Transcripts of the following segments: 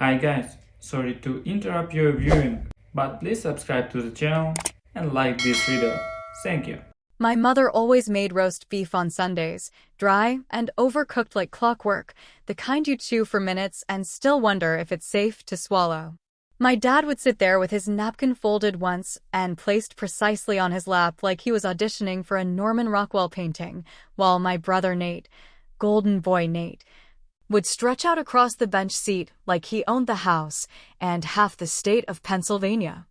Hi guys, sorry to interrupt your viewing, but please subscribe to the channel and like this video. Thank you. My mother always made roast beef on Sundays, dry and overcooked like clockwork, the kind you chew for minutes and still wonder if it's safe to swallow. My dad would sit there with his napkin folded once and placed precisely on his lap like he was auditioning for a Norman Rockwell painting, while my brother Nate, golden boy Nate, would stretch out across the bench seat like he owned the house and half the state of Pennsylvania.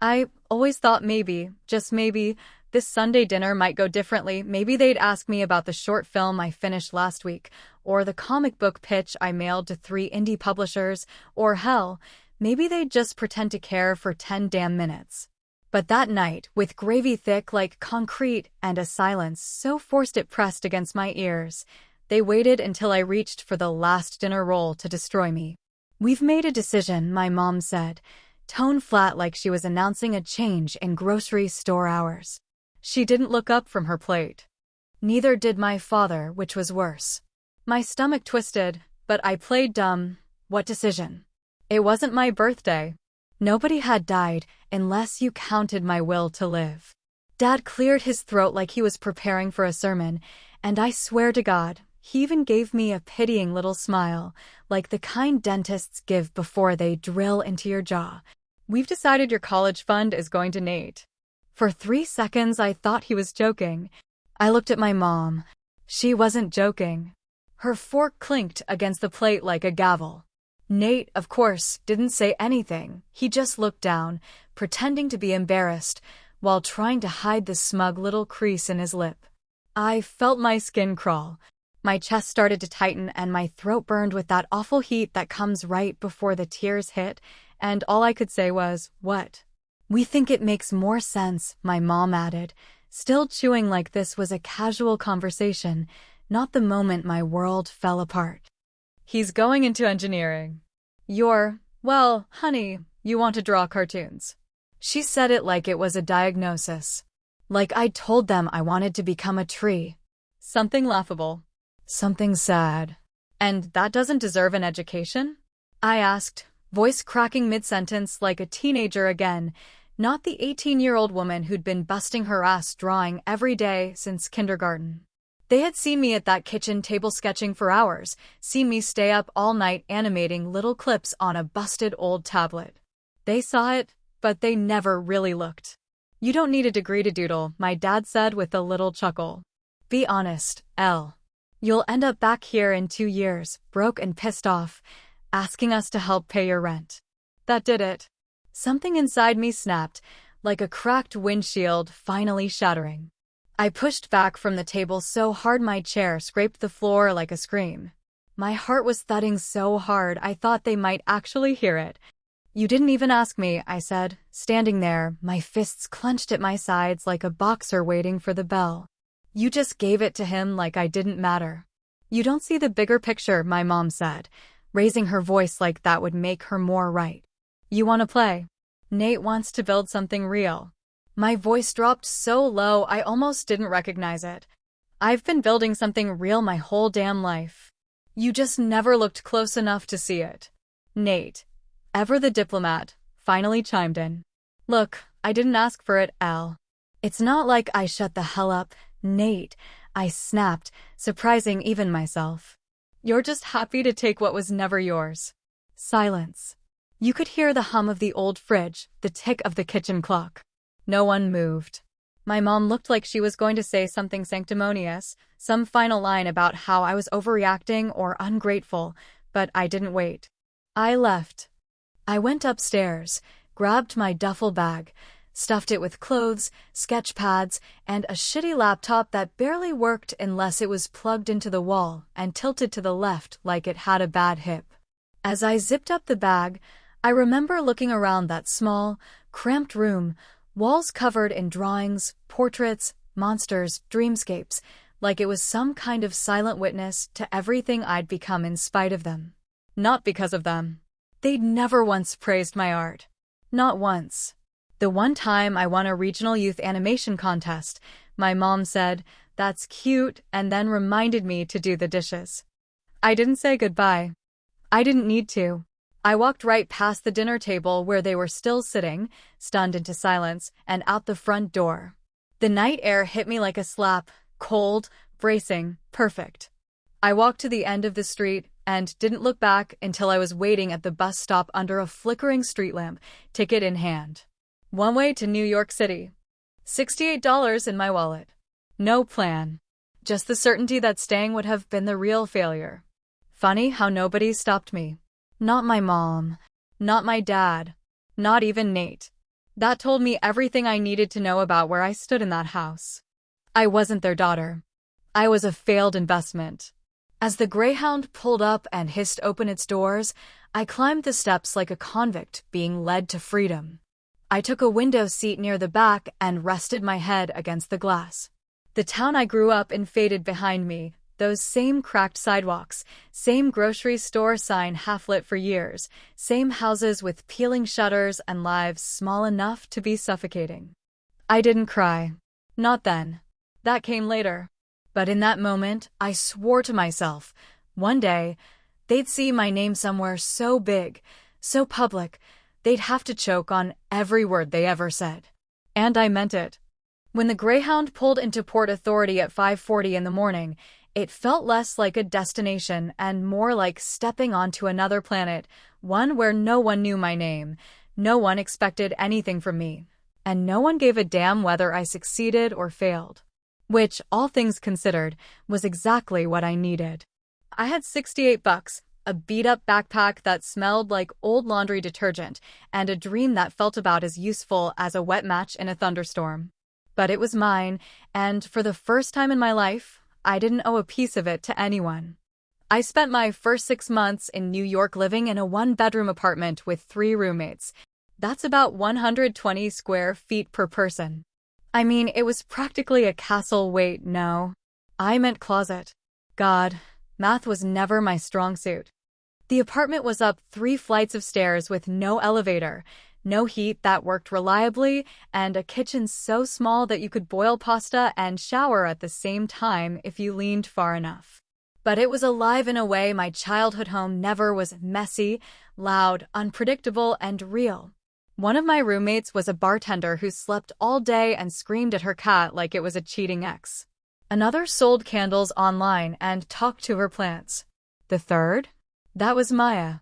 I always thought maybe, just maybe, this Sunday dinner might go differently. Maybe they'd ask me about the short film I finished last week, or the comic book pitch I mailed to 3 indie publishers, or hell, maybe they'd just pretend to care for 10 damn minutes. But that night, with gravy thick like concrete and a silence so forced it pressed against my ears, they waited until I reached for the last dinner roll to destroy me. "We've made a decision," my mom said, tone flat like she was announcing a change in grocery store hours. She didn't look up from her plate. Neither did my father, which was worse. My stomach twisted, but I played dumb. What decision? It wasn't my birthday. Nobody had died, unless you counted my will to live. Dad cleared his throat like he was preparing for a sermon, and I swear to God, he even gave me a pitying little smile, like the kind dentists give before they drill into your jaw. "We've decided your college fund is going to Nate." For 3 seconds, I thought he was joking. I looked at my mom. She wasn't joking. Her fork clinked against the plate like a gavel. Nate, of course, didn't say anything. He just looked down, pretending to be embarrassed, while trying to hide the smug little crease in his lip. I felt my skin crawl. My chest started to tighten and my throat burned with that awful heat that comes right before the tears hit, and all I could say was, "What?" "We think it makes more sense," my mom added, still chewing like this was a casual conversation, not the moment my world fell apart. "He's going into engineering. Well, honey, you want to draw cartoons." She said it like it was a diagnosis. Like I'd told them I wanted to become a tree. Something laughable. Something sad. "And that doesn't deserve an education?" I asked, voice cracking mid-sentence like a teenager again, not the 18-year-old woman who'd been busting her ass drawing every day since kindergarten. They had seen me at that kitchen table sketching for hours, seen me stay up all night animating little clips on a busted old tablet. They saw it, but they never really looked. "You don't need a degree to doodle," my dad said with a little chuckle. "Be honest, Elle. You'll end up back here in 2 years, broke and pissed off, asking us to help pay your rent." That did it. Something inside me snapped, like a cracked windshield finally shattering. I pushed back from the table so hard my chair scraped the floor like a scream. My heart was thudding so hard I thought they might actually hear it. "You didn't even ask me," I said, standing there, my fists clenched at my sides like a boxer waiting for the bell. "You just gave it to him like I didn't matter." "You don't see the bigger picture," my mom said, raising her voice like that would make her more right. "You want to play? Nate wants to build something real." My voice dropped so low I almost didn't recognize it. "I've been building something real my whole damn life. You just never looked close enough to see it." Nate, ever the diplomat, finally chimed in. "Look, I didn't ask for it, Al." "It's not like I shut the hell up, Nate," I snapped, surprising even myself. "You're just happy to take what was never yours." Silence. You could hear the hum of the old fridge, the tick of the kitchen clock. No one moved. My mom looked like she was going to say something sanctimonious, some final line about how I was overreacting or ungrateful, but I didn't wait. I left. I went upstairs, grabbed my duffel bag, stuffed it with clothes, sketch pads, and a shitty laptop that barely worked unless it was plugged into the wall and tilted to the left like it had a bad hip. As I zipped up the bag, I remember looking around that small, cramped room, walls covered in drawings, portraits, monsters, dreamscapes, like it was some kind of silent witness to everything I'd become in spite of them. Not because of them. They'd never once praised my art. Not once. The one time I won a regional youth animation contest, my mom said, "That's cute," and then reminded me to do the dishes. I didn't say goodbye. I didn't need to. I walked right past the dinner table where they were still sitting, stunned into silence, and out the front door. The night air hit me like a slap, cold, bracing, perfect. I walked to the end of the street and didn't look back until I was waiting at the bus stop under a flickering street lamp, ticket in hand. One way to New York City. $68 in my wallet. No plan. Just the certainty that staying would have been the real failure. Funny how nobody stopped me. Not my mom. Not my dad. Not even Nate. That told me everything I needed to know about where I stood in that house. I wasn't their daughter. I was a failed investment. As the Greyhound pulled up and hissed open its doors, I climbed the steps like a convict being led to freedom. I took a window seat near the back and rested my head against the glass. The town I grew up in faded behind me, those same cracked sidewalks, same grocery store sign half-lit for years, same houses with peeling shutters and lives small enough to be suffocating. I didn't cry. Not then. That came later. But in that moment, I swore to myself, one day, they'd see my name somewhere so big, so public, they'd have to choke on every word they ever said. And I meant it. When the Greyhound pulled into Port Authority at 5:40 in the morning, it felt less like a destination and more like stepping onto another planet, one where no one knew my name, no one expected anything from me, and no one gave a damn whether I succeeded or failed. Which, all things considered, was exactly what I needed. I had $68, a beat-up backpack that smelled like old laundry detergent, and a dream that felt about as useful as a wet match in a thunderstorm. But it was mine, and for the first time in my life, I didn't owe a piece of it to anyone. I spent my first 6 months in New York living in a one-bedroom apartment with 3 roommates. That's about 120 square feet per person. I mean, it was practically a castle. Wait, no. I meant closet. God, math was never my strong suit. The apartment was up 3 flights of stairs with no elevator, no heat that worked reliably, and a kitchen so small that you could boil pasta and shower at the same time if you leaned far enough. But it was alive in a way my childhood home never was: messy, loud, unpredictable, and real. One of my roommates was a bartender who slept all day and screamed at her cat like it was a cheating ex. Another sold candles online and talked to her plants. The third? That was Maya.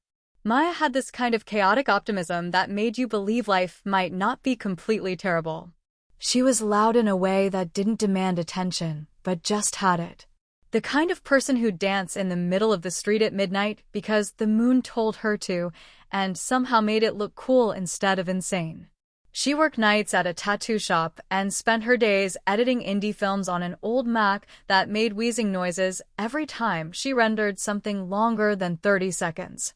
Maya had this kind of chaotic optimism that made you believe life might not be completely terrible. She was loud in a way that didn't demand attention, but just had it. The kind of person who'd dance in the middle of the street at midnight because the moon told her to, and somehow made it look cool instead of insane. She worked nights at a tattoo shop and spent her days editing indie films on an old Mac that made wheezing noises every time she rendered something longer than 30 seconds.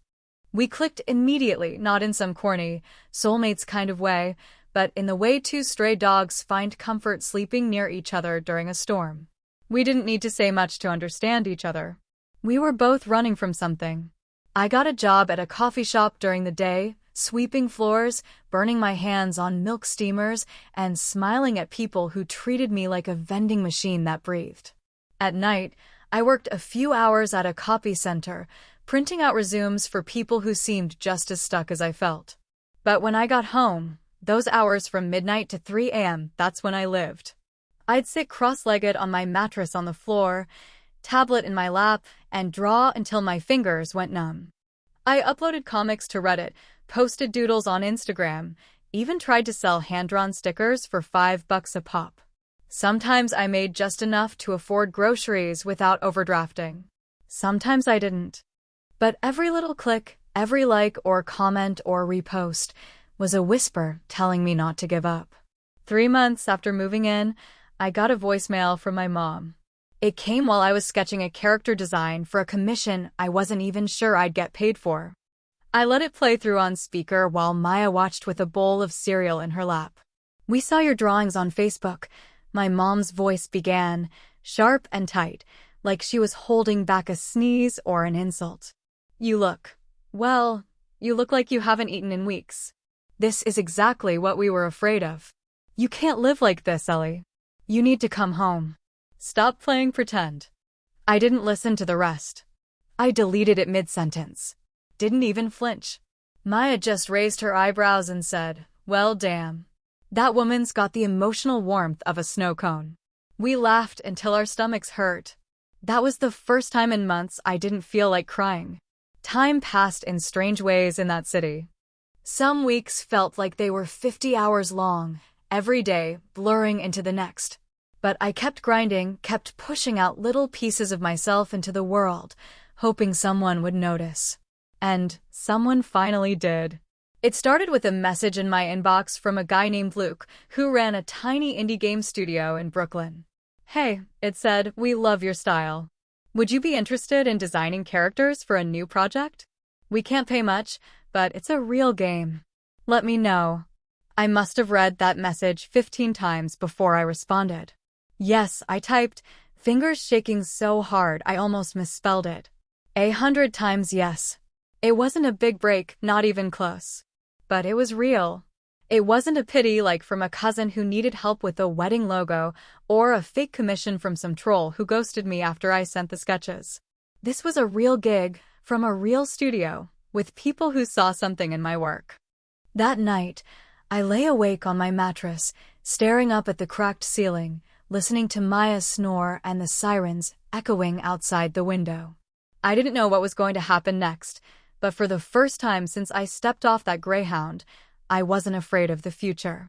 We clicked immediately, not in some corny, soulmates kind of way, but in the way 2 stray dogs find comfort sleeping near each other during a storm. We didn't need to say much to understand each other. We were both running from something. I got a job at a coffee shop during the day, sweeping floors, burning my hands on milk steamers, and smiling at people who treated me like a vending machine that breathed. At night, I worked a few hours at a copy center, printing out resumes for people who seemed just as stuck as I felt. But when I got home, those hours from midnight to 3 a.m., that's when I lived. I'd sit cross-legged on my mattress on the floor, tablet in my lap, and draw until my fingers went numb. I uploaded comics to Reddit, posted doodles on Instagram, even tried to sell hand-drawn stickers for $5 a pop. Sometimes I made just enough to afford groceries without overdrafting. Sometimes I didn't. But every little click, every like or comment or repost was a whisper telling me not to give up. 3 months after moving in, I got a voicemail from my mom. It came while I was sketching a character design for a commission I wasn't even sure I'd get paid for. I let it play through on speaker while Maya watched with a bowl of cereal in her lap. "We saw your drawings on Facebook," my mom's voice began, sharp and tight, like she was holding back a sneeze or an insult. You look like you haven't eaten in weeks. This is exactly what we were afraid of. You can't live like this, Ellie. You need to come home. Stop playing pretend." I didn't listen to the rest. I deleted it mid-sentence. Didn't even flinch. Maya just raised her eyebrows and said, "Well, damn. That woman's got the emotional warmth of a snow cone." We laughed until our stomachs hurt. That was the first time in months I didn't feel like crying. Time passed in strange ways in that city. Some weeks felt like they were 50 hours long, every day blurring into the next. But I kept grinding, kept pushing out little pieces of myself into the world, hoping someone would notice. And someone finally did. It started with a message in my inbox from a guy named Luke, who ran a tiny indie game studio in Brooklyn. "Hey," it said, "we love your style. Would you be interested in designing characters for a new project? We can't pay much, but it's a real game. Let me know." I must have read that message 15 times before I responded. Yes, I typed, fingers shaking so hard I almost misspelled it. 100 times yes. It wasn't a big break, not even close. But it was real. It wasn't a pity like from a cousin who needed help with a wedding logo or a fake commission from some troll who ghosted me after I sent the sketches. This was a real gig from a real studio with people who saw something in my work. That night, I lay awake on my mattress, staring up at the cracked ceiling, listening to Maya snore and the sirens echoing outside the window. I didn't know what was going to happen next, but for the first time since I stepped off that Greyhound, I wasn't afraid of the future.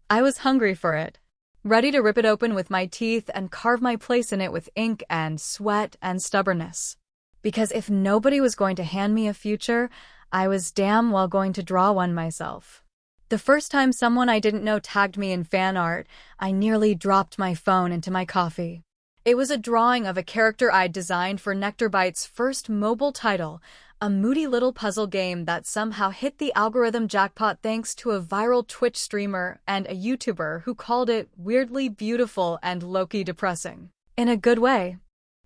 I was hungry for it, ready to rip it open with my teeth and carve my place in it with ink and sweat and stubbornness. Because if nobody was going to hand me a future, I was damn well going to draw one myself. The first time someone I didn't know tagged me in fan art, I nearly dropped my phone into my coffee. It was a drawing of a character I'd designed for Nectarbyte's first mobile title, a moody little puzzle game that somehow hit the algorithm jackpot thanks to a viral Twitch streamer and a YouTuber who called it weirdly beautiful and low-key depressing. In a good way.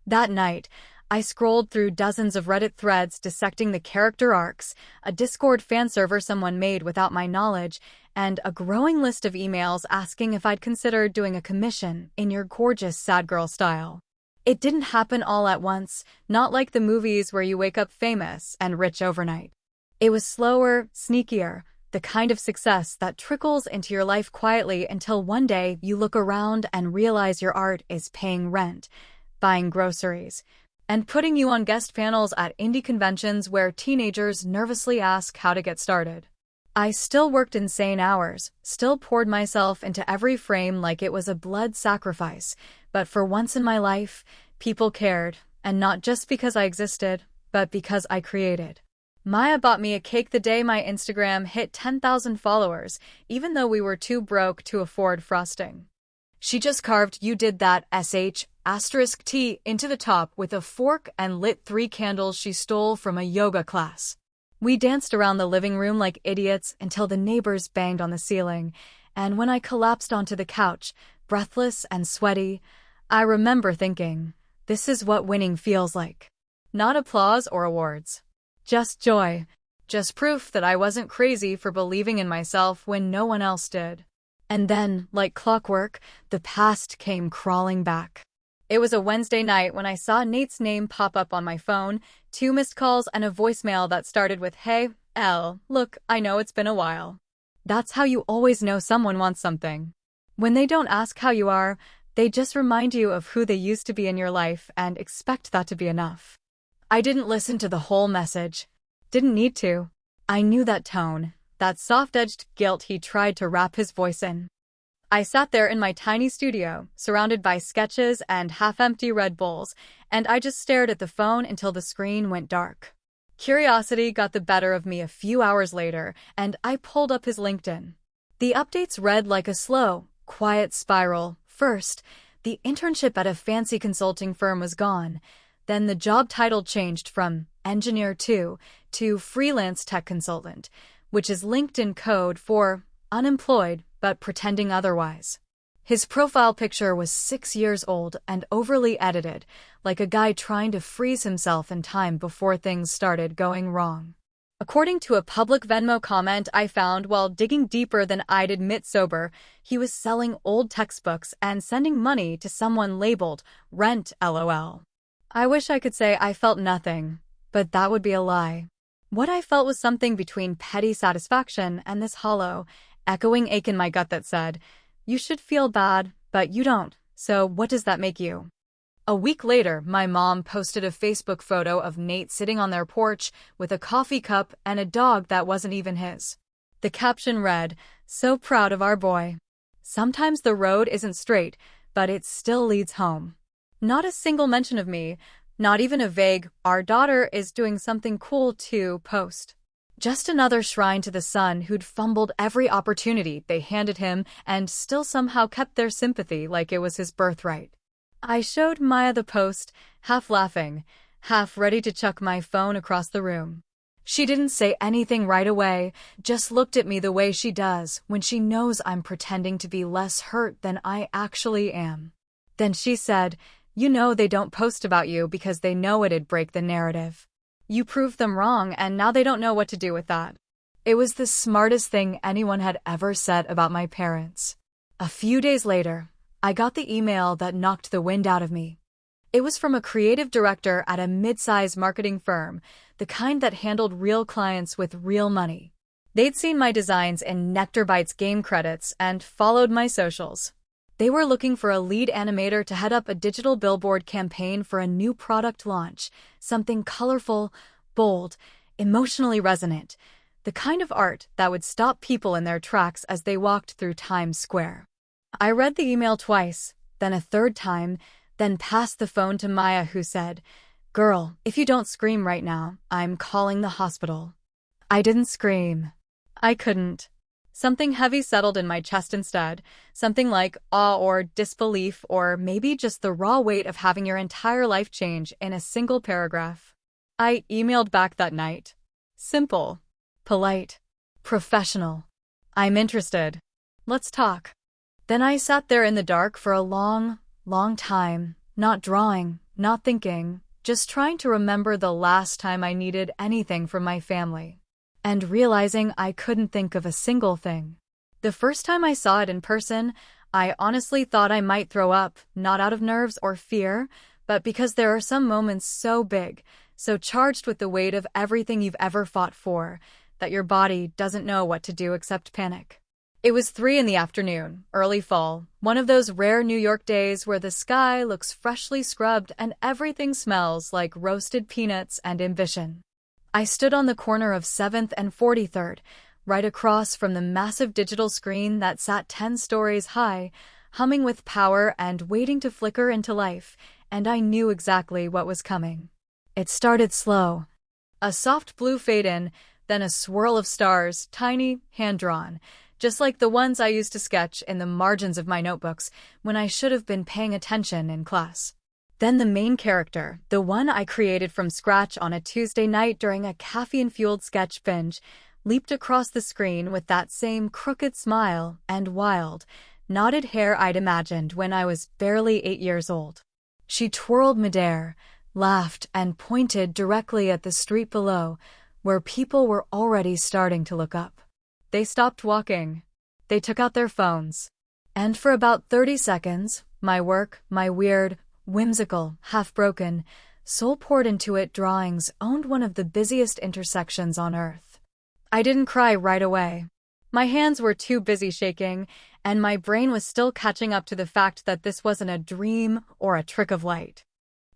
That night, I scrolled through dozens of Reddit threads dissecting the character arcs, a Discord fan server someone made without my knowledge, and a growing list of emails asking if I'd consider doing a commission in your gorgeous sad girl style. It didn't happen all at once, not like the movies where you wake up famous and rich overnight. It was slower, sneakier, the kind of success that trickles into your life quietly until one day you look around and realize your art is paying rent, buying groceries, and putting you on guest panels at indie conventions where teenagers nervously ask how to get started. I still worked insane hours, still poured myself into every frame like it was a blood sacrifice, but for once in my life, people cared, and not just because I existed, but because I created. Maya bought me a cake the day my Instagram hit 10,000 followers, even though we were too broke to afford frosting. She just carved "You did that, *T into the top with a fork and lit 3 candles she stole from a yoga class. We danced around the living room like idiots until the neighbors banged on the ceiling, and when I collapsed onto the couch, breathless and sweaty, I remember thinking, this is what winning feels like. Not applause or awards. Just joy. Just proof that I wasn't crazy for believing in myself when no one else did. And then, like clockwork, the past came crawling back. It was a Wednesday night when I saw Nate's name pop up on my phone, 2 missed calls and a voicemail that started with, "Hey, Elle, look, I know it's been a while." That's how you always know someone wants something. When they don't ask how you are, they just remind you of who they used to be in your life and expect that to be enough. I didn't listen to the whole message. Didn't need to. I knew that tone, that soft-edged guilt he tried to wrap his voice in. I sat there in my tiny studio, surrounded by sketches and half-empty Red Bulls, and I just stared at the phone until the screen went dark. Curiosity got the better of me a few hours later, and I pulled up his LinkedIn. The updates read like a slow, quiet spiral. First, the internship at a fancy consulting firm was gone. Then the job title changed from Engineer 2 to Freelance Tech Consultant, which is LinkedIn code for unemployed but pretending otherwise. His profile picture was 6 years old and overly edited, like a guy trying to freeze himself in time before things started going wrong. According to a public Venmo comment I found while digging deeper than I'd admit sober, he was selling old textbooks and sending money to someone labeled Rent LOL. I wish I could say I felt nothing, but that would be a lie. What I felt was something between petty satisfaction and this hollow, echoing ache in my gut that said, "You should feel bad, but you don't, so what does that make you?" A week later, my mom posted a Facebook photo of Nate sitting on their porch with a coffee cup and a dog that wasn't even his. The caption read, "So proud of our boy. Sometimes the road isn't straight, but it still leads home." Not a single mention of me, not even a vague, "Our daughter is doing something cool too" post. Just another shrine to the son who'd fumbled every opportunity they handed him and still somehow kept their sympathy like it was his birthright. I showed Maya the post, half laughing, half ready to chuck my phone across the room. She didn't say anything right away, just looked at me the way she does when she knows I'm pretending to be less hurt than I actually am. Then she said, "You know they don't post about you because they know it'd break the narrative. You proved them wrong and now they don't know what to do with that." It was the smartest thing anyone had ever said about my parents. A few days later, I got the email that knocked the wind out of me. It was from a creative director at a mid-size marketing firm, the kind that handled real clients with real money. They'd seen my designs in Nectar Bites game credits and followed my socials. They were looking for a lead animator to head up a digital billboard campaign for a new product launch, something colorful, bold, emotionally resonant, the kind of art that would stop people in their tracks as they walked through Times Square. I read the email twice, then a third time, then passed the phone to Maya, who said, "Girl, if you don't scream right now, I'm calling the hospital." I didn't scream. I couldn't. Something heavy settled in my chest instead, something like awe or disbelief, or maybe just the raw weight of having your entire life change in a single paragraph. I emailed back that night. Simple, polite, professional. "I'm interested. Let's talk." Then I sat there in the dark for a long, long time, not drawing, not thinking, just trying to remember the last time I needed anything from my family. And realizing I couldn't think of a single thing. The first time I saw it in person, I honestly thought I might throw up, not out of nerves or fear, but because there are some moments so big, so charged with the weight of everything you've ever fought for, that your body doesn't know what to do except panic. It was 3 p.m, early fall, one of those rare New York days where the sky looks freshly scrubbed and everything smells like roasted peanuts and ambition. I stood on the corner of 7th and 43rd, right across from the massive digital screen that sat 10 stories high, humming with power and waiting to flicker into life, and I knew exactly what was coming. It started slow. A soft blue fade-in, then a swirl of stars, tiny, hand-drawn, just like the ones I used to sketch in the margins of my notebooks when I should have been paying attention in class. Then the main character, the one I created from scratch on a Tuesday night during a caffeine-fueled sketch binge, leaped across the screen with that same crooked smile and wild, knotted hair I'd imagined when I was barely 8 years old. She twirled midair, laughed, and pointed directly at the street below, where people were already starting to look up. They stopped walking. They took out their phones. And for about 30 seconds, my work, my weird, whimsical, half-broken, soul-poured into it drawings owned one of the busiest intersections on Earth. I didn't cry right away. My hands were too busy shaking, and my brain was still catching up to the fact that this wasn't a dream or a trick of light.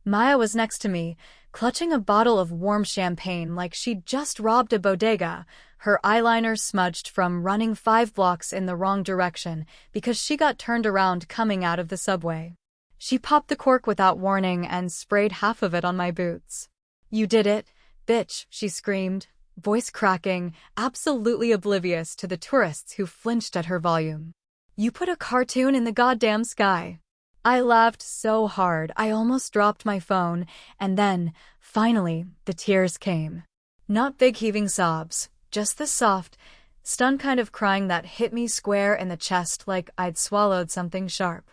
Maya was next to me, clutching a bottle of warm champagne like she'd just robbed a bodega, her eyeliner smudged from running 5 blocks in the wrong direction because she got turned around coming out of the subway. She popped the cork without warning and sprayed half of it on my boots. "You did it, bitch," she screamed, voice cracking, absolutely oblivious to the tourists who flinched at her volume. "You put a cartoon in the goddamn sky." I laughed so hard I almost dropped my phone, and then, finally, the tears came. Not big heaving sobs, just the soft, stunned kind of crying that hit me square in the chest like I'd swallowed something sharp.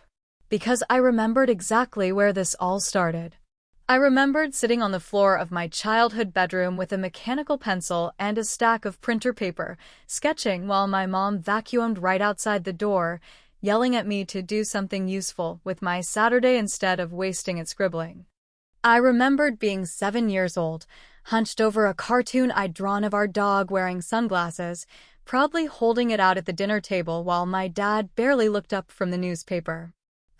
Because I remembered exactly where this all started. I remembered sitting on the floor of my childhood bedroom with a mechanical pencil and a stack of printer paper, sketching while my mom vacuumed right outside the door, yelling at me to do something useful with my Saturday instead of wasting it scribbling. I remembered being 7 years old, hunched over a cartoon I'd drawn of our dog wearing sunglasses, proudly holding it out at the dinner table while my dad barely looked up from the newspaper.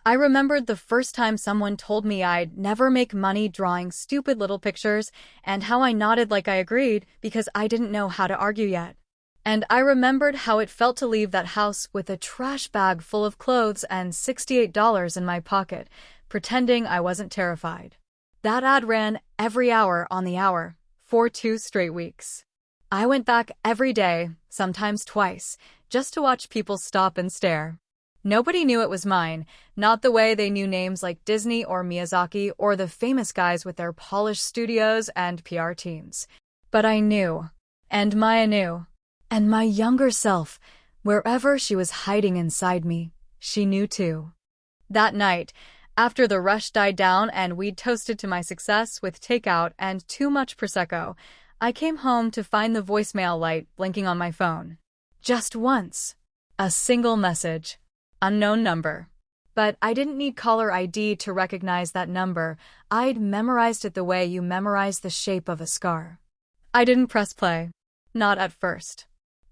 I remembered the first time someone told me I'd never make money drawing stupid little pictures, and how I nodded like I agreed because I didn't know how to argue yet. And I remembered how it felt to leave that house with a trash bag full of clothes and $68 in my pocket, pretending I wasn't terrified. That ad ran every hour on the hour for 2 straight weeks. I went back every day, sometimes twice, just to watch people stop and stare. Nobody knew it was mine, not the way they knew names like Disney or Miyazaki or the famous guys with their polished studios and PR teams. But I knew. And Maya knew. And my younger self, wherever she was hiding inside me, she knew too. That night, after the rush died down and we'd toasted to my success with takeout and too much Prosecco, I came home to find the voicemail light blinking on my phone. Just once. A single message. Unknown number. But I didn't need caller ID to recognize that number. I'd memorized it the way you memorize the shape of a scar. I didn't press play. Not at first.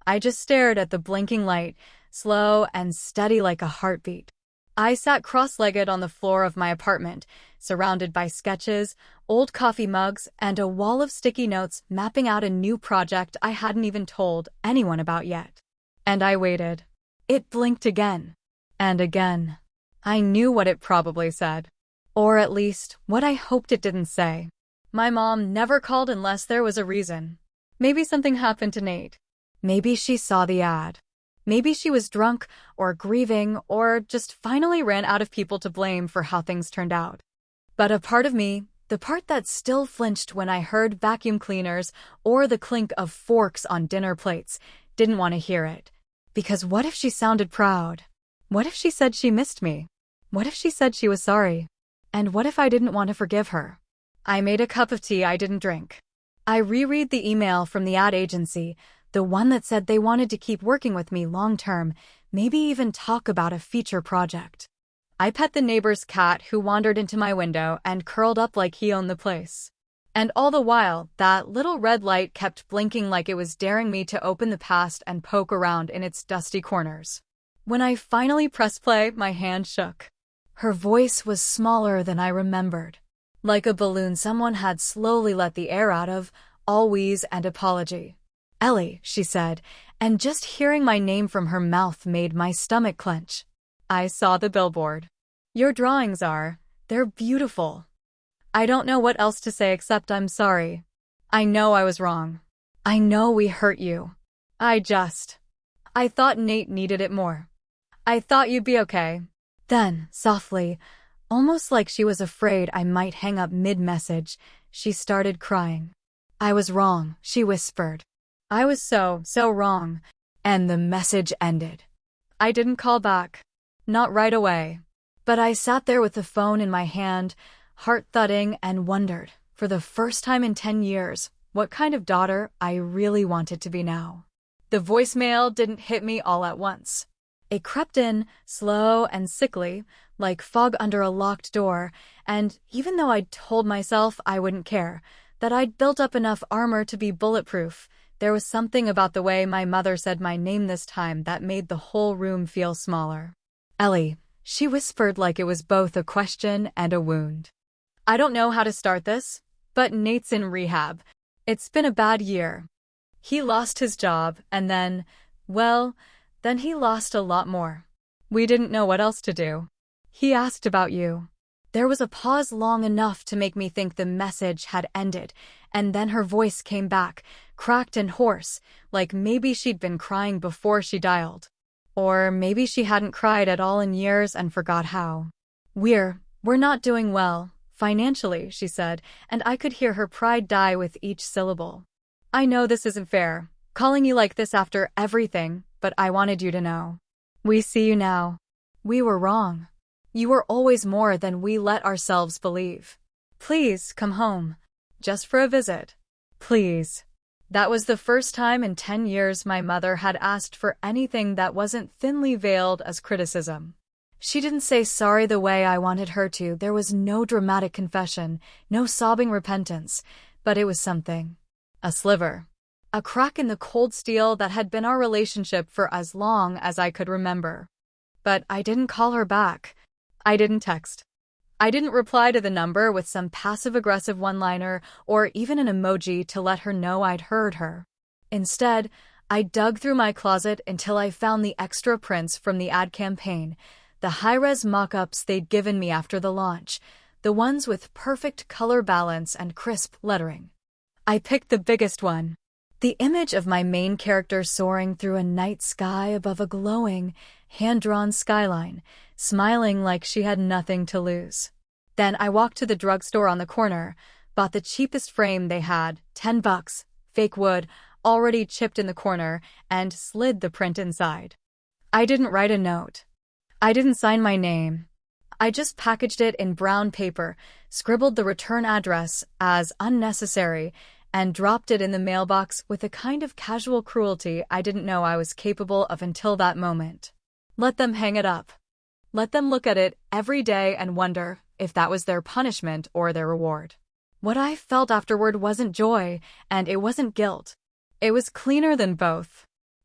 I just stared at the blinking light, slow and steady like a heartbeat. I sat cross-legged on the floor of my apartment, surrounded by sketches, old coffee mugs, and a wall of sticky notes mapping out a new project I hadn't even told anyone about yet. And I waited. It blinked again. And again. I knew what it probably said. Or at least, what I hoped it didn't say. My mom never called unless there was a reason. Maybe something happened to Nate. Maybe she saw the ad. Maybe she was drunk, or grieving, or just finally ran out of people to blame for how things turned out. But a part of me, the part that still flinched when I heard vacuum cleaners or the clink of forks on dinner plates, didn't want to hear it. Because what if she sounded proud? What if she said she missed me? What if she said she was sorry? And what if I didn't want to forgive her? I made a cup of tea I didn't drink. I reread the email from the ad agency, the one that said they wanted to keep working with me long-term, maybe even talk about a feature project. I pet the neighbor's cat who wandered into my window and curled up like he owned the place. And all the while, that little red light kept blinking like it was daring me to open the past and poke around in its dusty corners. When I finally pressed play, my hand shook. Her voice was smaller than I remembered. Like a balloon someone had slowly let the air out of, all wheeze and apology. "Ellie," she said, and just hearing my name from her mouth made my stomach clench. I saw the billboard. "Your drawings they're beautiful." I don't know what else to say except I'm sorry. I know I was wrong. I know we hurt you. I thought Nate needed it more. I thought you'd be okay. Then, softly, almost like she was afraid I might hang up mid-message, she started crying. "I was wrong," she whispered. I was so wrong. And the message ended. I didn't call back. Not right away. But I sat there with the phone in my hand, heart thudding, and wondered, for the first time in 10 years, what kind of daughter I really wanted to be now. The voicemail didn't hit me all at once. It crept in, slow and sickly, like fog under a locked door, and even though I'd told myself I wouldn't care, that I'd built up enough armor to be bulletproof, there was something about the way my mother said my name this time that made the whole room feel smaller. "Ellie," she whispered like it was both a question and a wound. "I don't know how to start this, but Nate's in rehab. It's been a bad year. He lost his job, and then he lost a lot more. We didn't know what else to do. He asked about you." There was a pause long enough to make me think the message had ended, and then her voice came back, cracked and hoarse, like maybe she'd been crying before she dialed. Or maybe she hadn't cried at all in years and forgot how. We're not doing well, financially," she said, and I could hear her pride die with each syllable. "I know this isn't fair, calling you like this after everything, but I wanted you to know. We see you now. We were wrong. You were always more than we let ourselves believe. Please come home. Just for a visit. Please." That was the first time in 10 years my mother had asked for anything that wasn't thinly veiled as criticism. She didn't say sorry the way I wanted her to. There was no dramatic confession, no sobbing repentance, But it was something. A sliver. A crack in the cold steel that had been our relationship for as long as I could remember. But I didn't call her back. I didn't text. I didn't reply to the number with some passive-aggressive one-liner or even an emoji to let her know I'd heard her. Instead, I dug through my closet until I found the extra prints from the ad campaign, the high-res mock-ups they'd given me after the launch, the ones with perfect color balance and crisp lettering. I picked the biggest one. The image of my main character soaring through a night sky above a glowing, hand-drawn skyline, smiling like she had nothing to lose. Then I walked to the drugstore on the corner, bought the cheapest frame they had, $10, fake wood, already chipped in the corner, and slid the print inside. I didn't write a note. I didn't sign my name. I just packaged it in brown paper, scribbled the return address as unnecessary, and dropped it in the mailbox with a kind of casual cruelty I didn't know I was capable of until that moment. Let them hang it up. Let them look at it every day and wonder if that was their punishment or their reward. What I felt afterward wasn't joy, and it wasn't guilt. It was cleaner than both.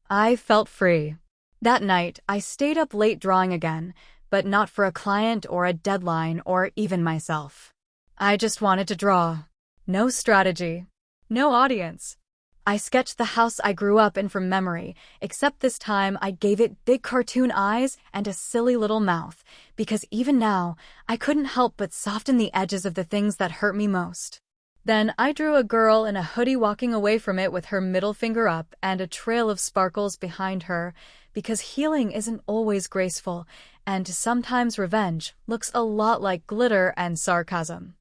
I felt free. That night, I stayed up late drawing again, but not for a client or a deadline or even myself. I just wanted to draw. No strategy. No audience. I sketched the house I grew up in from memory, except this time I gave it big cartoon eyes and a silly little mouth, because even now, I couldn't help but soften the edges of the things that hurt me most. Then I drew a girl in a hoodie walking away from it with her middle finger up and a trail of sparkles behind her, because healing isn't always graceful, and sometimes revenge looks a lot like glitter and sarcasm.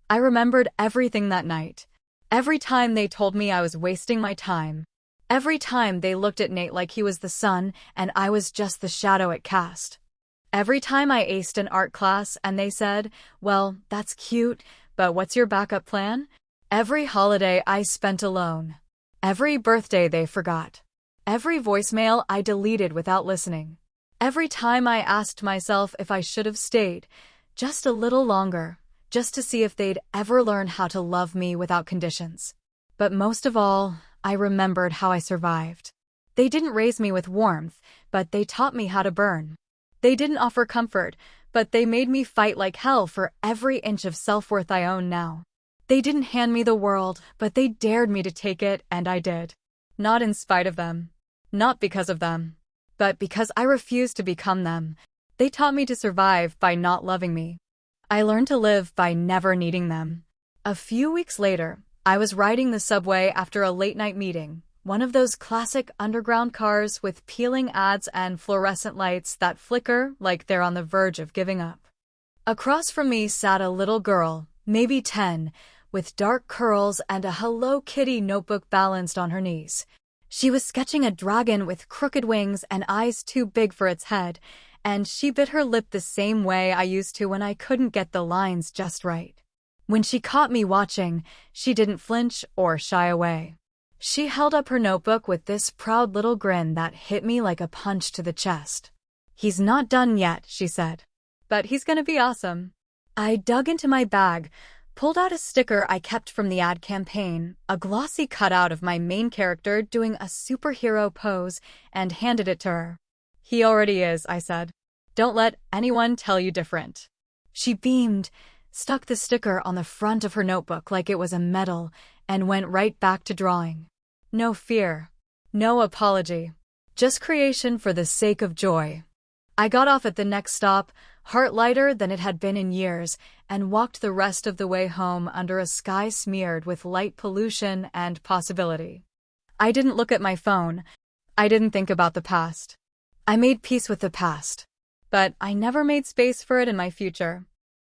I remembered everything that night. Every time they told me I was wasting my time. Every time they looked at Nate like he was the sun and I was just the shadow it cast. Every time I aced an art class and they said, "Well, that's cute, but what's your backup plan?" Every holiday I spent alone. Every birthday they forgot. Every voicemail I deleted without listening. Every time I asked myself if I should have stayed, just a little longer, just to see if they'd ever learn how to love me without conditions. But most of all, I remembered how I survived. They didn't raise me with warmth, but they taught me how to burn. They didn't offer comfort, but they made me fight like hell for every inch of self-worth I own now. They didn't hand me the world, but they dared me to take it, and I did. Not in spite of them. Not because of them. But because I refused to become them. They taught me to survive by not loving me. I learned to live by never needing them. A few weeks later, I was riding the subway after a late-night meeting, one of those classic underground cars with peeling ads and fluorescent lights that flicker like they're on the verge of giving up. Across from me sat a little girl, maybe 10, with dark curls and a Hello Kitty notebook balanced on her knees. She was sketching a dragon with crooked wings and eyes too big for its head, and she bit her lip the same way I used to when I couldn't get the lines just right. When she caught me watching, she didn't flinch or shy away. She held up her notebook with this proud little grin that hit me like a punch to the chest. "He's not done yet," she said. "But he's gonna be awesome." I dug into my bag, pulled out a sticker I kept from the ad campaign, a glossy cutout of my main character doing a superhero pose, and handed it to her. "He already is," I said. "Don't let anyone tell you different." She beamed, stuck the sticker on the front of her notebook like it was a medal, and went right back to drawing. No fear. No apology. Just creation for the sake of joy. I got off at the next stop, heart lighter than it had been in years, and walked the rest of the way home under a sky smeared with light pollution and possibility. I didn't look at my phone. I didn't think about the past. I made peace with the past. But I never made space for it in my future.